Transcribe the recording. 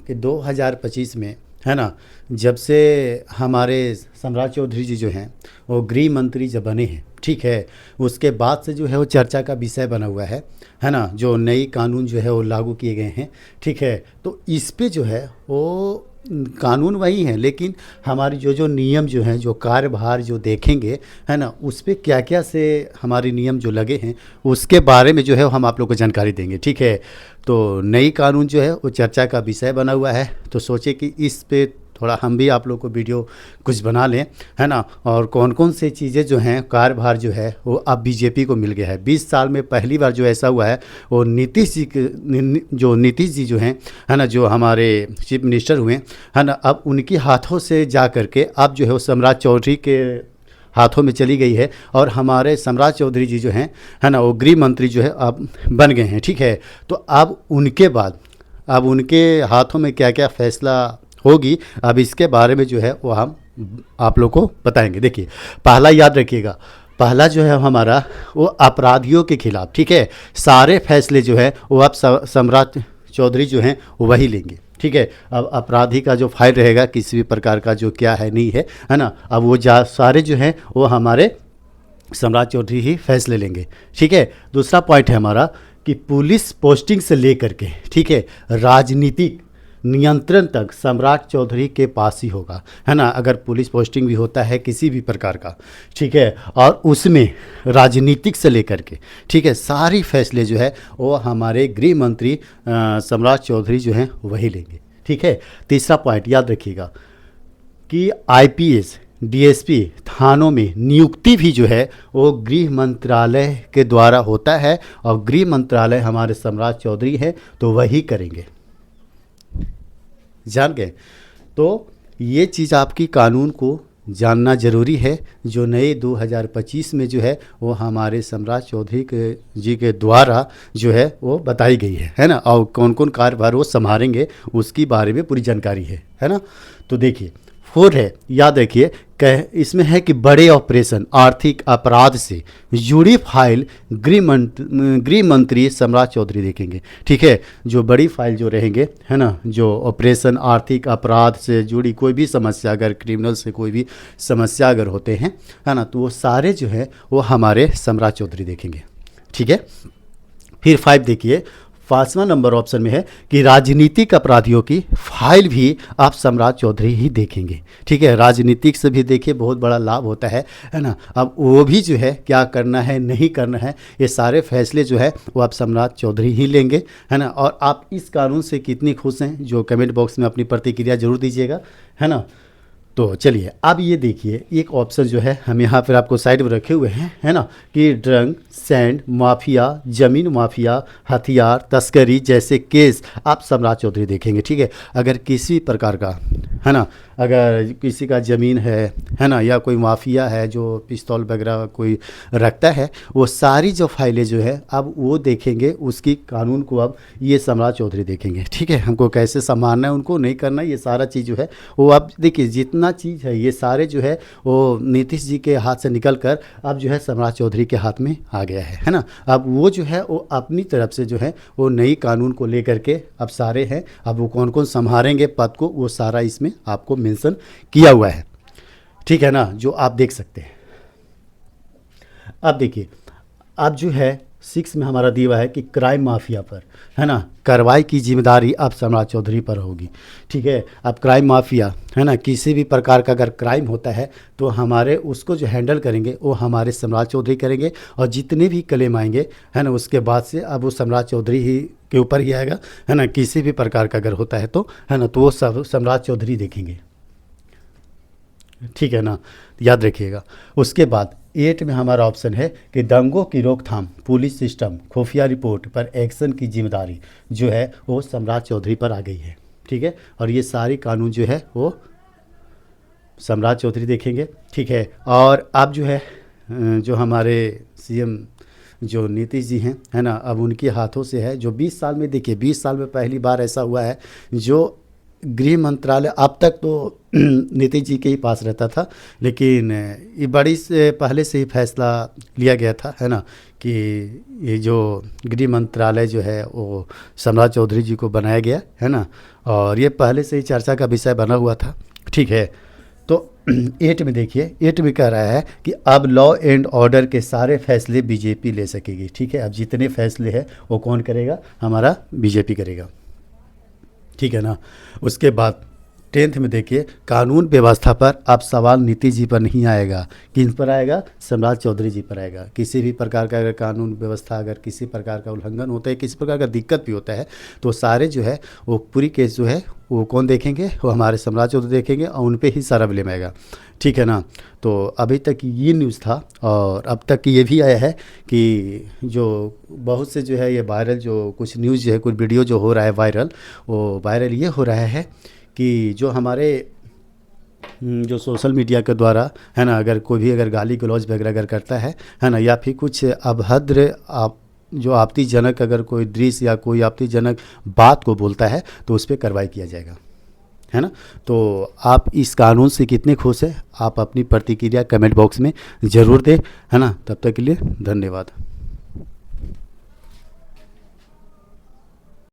कि 2025 में, है ना, जब से हमारे सम्राट चौधरी जी जो हैं वो गृह मंत्री जब बने हैं, ठीक है, उसके बाद से जो है वो चर्चा का विषय बना हुआ है ना, जो नई कानून जो है वो लागू किए गए हैं, ठीक है। तो इस पे जो है वो कानून वही है, लेकिन हमारी जो जो नियम जो हैं, जो कार्यभार जो देखेंगे, है ना, उस पे क्या क्या से हमारे नियम जो लगे हैं उसके बारे में जो है हम आप लोग को जानकारी देंगे, ठीक है। तो नई कानून जो है वो चर्चा का विषय बना हुआ है, तो सोचे कि इस पे थोड़ा हम भी आप लोग को वीडियो कुछ बना लें, है ना। और कौन कौन से चीज़ें जो हैं, कार्यभार जो है वो अब बीजेपी को मिल गया है। 20 साल में पहली बार जो ऐसा हुआ है वो नीतीश जी के जो नीतीश जी जो हैं, है ना, जो हमारे चीफ मिनिस्टर हुए, है ना, अब उनके हाथों से जा करके अब जो है वो सम्राट चौधरी के हाथों में चली गई है, और हमारे सम्राट चौधरी जी जो हैं, है ना, वो गृह मंत्री जो है अब बन गए हैं, ठीक है। तो अब उनके बाद अब उनके हाथों में क्या क्या फैसला होगी, अब इसके बारे में जो है वो हम आप लोग को बताएंगे। देखिए, पहला याद रखिएगा, पहला जो है हमारा वो अपराधियों के खिलाफ, ठीक है, सारे फैसले जो है वो अब सम्राट चौधरी जो हैं वो वही लेंगे, ठीक है। अब अपराधी का जो फाइल रहेगा, किसी भी प्रकार का जो क्या है नहीं है ना, अब वो सारे जो हैं वो हमारे सम्राट चौधरी ही फैसले लेंगे, ठीक है। दूसरा पॉइंट है हमारा कि पुलिस पोस्टिंग से लेकर के, ठीक है, राजनीतिक नियंत्रण तक सम्राट चौधरी के पास ही होगा, है ना। अगर पुलिस पोस्टिंग भी होता है किसी भी प्रकार का, ठीक है, और उसमें राजनीतिक से लेकर के, ठीक है, सारी फैसले जो है वो हमारे गृह मंत्री सम्राट चौधरी जो हैं वही लेंगे, ठीक है। तीसरा पॉइंट याद रखिएगा कि आईपीएस डीएसपी थानों में नियुक्ति भी जो है वो गृह मंत्रालय के द्वारा होता है, और गृह मंत्रालय हमारे सम्राट चौधरी हैं तो वही करेंगे, जान गए। तो ये चीज़ आपकी कानून को जानना ज़रूरी है, जो नए 2025 में जो है वो हमारे सम्राट चौधरी के जी के द्वारा जो है वो बताई गई है ना, और कौन कौन कार्यभार वो संभालेंगे उसकी बारे में पूरी जानकारी है ना। तो देखिए, 4 है, याद रखिए, कह इसमें है कि बड़े ऑपरेशन आर्थिक अपराध से जुड़ी फाइल गृह मंत्री सम्राट चौधरी देखेंगे, ठीक है। जो बड़ी फाइल जो रहेंगे, है ना, जो ऑपरेशन आर्थिक अपराध से जुड़ी कोई भी समस्या, अगर क्रिमिनल से कोई भी समस्या अगर होते हैं, है ना, तो वो सारे जो है वो हमारे सम्राट चौधरी देखेंगे, ठीक है। फिर 5 देखिए, 5वां नंबर ऑप्शन में है कि राजनीतिक अपराधियों की फाइल भी आप सम्राट चौधरी ही देखेंगे, ठीक है। राजनीतिक से भी देखिए बहुत बड़ा लाभ होता है ना। अब वो भी जो है क्या करना है नहीं करना है, ये सारे फैसले जो है वो आप सम्राट चौधरी ही लेंगे, है ना। और आप इस कानून से कितनी खुश हैं, जो कमेंट बॉक्स में अपनी प्रतिक्रिया जरूर दीजिएगा, है ना। तो चलिए, अब ये देखिए, एक ऑप्शन जो है हम यहाँ पर आपको साइड में रखे हुए हैं, है ना, कि ड्रग सैंड माफिया, ज़मीन माफिया, हथियार तस्करी जैसे केस आप सम्राट चौधरी देखेंगे, ठीक है। अगर किसी प्रकार का, है ना, अगर किसी का ज़मीन है ना, या कोई माफिया है जो पिस्तौल वगैरह कोई रखता है, वो सारी जो फाइलें जो है अब वो देखेंगे, उसकी कानून को अब ये सम्राट चौधरी देखेंगे, ठीक है। हमको कैसे संभालना है, उनको नहीं करना है, ये सारा चीज़ जो है वो अब देखिए, जितना चीज़ है ये सारे जो है वो नीतीश जी के हाथ से निकल कर अब जो है सम्राट चौधरी के हाथ में आ गया है ना। अब वो जो है वो अपनी तरफ से जो है वो नई कानून को लेकर के अब सारे हैं, अब वो कौन कौन संभालेंगे पद को, वो सारा इसमें आपको मेंशन किया हुआ है, ठीक है ना, जो आप देख सकते हैं। अब देखिए, अब जो है 6 में हमारा दिया हुआ है कि क्राइम माफिया पर, है ना, कार्रवाई की जिम्मेदारी अब सम्राट चौधरी पर होगी, ठीक है। अब क्राइम माफिया, है ना, किसी भी प्रकार का अगर क्राइम होता है तो हमारे उसको जो हैंडल करेंगे वो हमारे सम्राट चौधरी करेंगे, और जितने भी क्लेम आएंगे, है ना, उसके बाद से अब वो सम्राट चौधरी ही के ऊपर ही आएगा, है ना। किसी भी प्रकार का अगर होता है तो, है ना, तो वो सब सम्राट चौधरी देखेंगे, ठीक है ना, याद रखिएगा। उसके बाद 8 में हमारा ऑप्शन है कि दंगों की रोकथाम, पुलिस सिस्टम, खुफिया रिपोर्ट पर एक्शन की जिम्मेदारी जो है वो सम्राट चौधरी पर आ गई है, ठीक है। और ये सारी कानून जो है वो सम्राट चौधरी देखेंगे, ठीक है। और अब जो है जो हमारे सीएम जो नीतीश जी हैं, है ना, अब उनके हाथों से है, जो 20 साल में देखिए, 20 साल में पहली बार ऐसा हुआ है जो गृह मंत्रालय अब तक तो नीतीश जी के ही पास रहता था, लेकिन ये बड़ी से पहले से ही फैसला लिया गया था, है ना, कि ये जो गृह मंत्रालय जो है वो सम्राट चौधरी जी को बनाया गया, है ना, और ये पहले से ही चर्चा का विषय बना हुआ था। ठीक है, तो 8 में देखिए, 8 में कह रहा है कि अब लॉ एंड ऑर्डर के सारे फैसले बीजेपी ले सकेगी। ठीक है, अब जितने फैसले हैं वो कौन करेगा? हमारा बीजेपी करेगा। ठीक है ना। उसके बाद 10th में देखिए, कानून व्यवस्था पर अब सवाल नीतीश जी पर नहीं आएगा। किन पर आएगा? सम्राट चौधरी जी पर आएगा। किसी भी प्रकार का अगर कानून व्यवस्था अगर किसी प्रकार का उल्लंघन होता है, किसी प्रकार का दिक्कत भी होता है, तो सारे जो है वो पूरी केस जो है वो कौन देखेंगे? वो हमारे सम्राट चौधरी देखेंगे और उन पे ही सारा ब्लेम आएगा। ठीक है ना। तो अभी तक ये न्यूज़ था, और अब तक ये भी आया है कि जो बहुत से जो है ये वायरल जो कुछ न्यूज़ जो है, कुछ वीडियो जो हो रहा है वायरल, वो वायरल ये हो रहा है कि जो हमारे जो सोशल मीडिया के द्वारा, है ना, अगर कोई भी अगर गाली गलौज वगैरह अगर करता है ना, या फिर कुछ अभद्र आप जो आपत्तिजनक अगर कोई दृश्य या कोई आपत्तिजनक बात को बोलता है, तो उस पर कार्रवाई किया जाएगा, है ना। तो आप इस कानून से कितने खुश हैं? आप अपनी प्रतिक्रिया कमेंट बॉक्स में ज़रूर दें, है ना। तब तक के लिए धन्यवाद।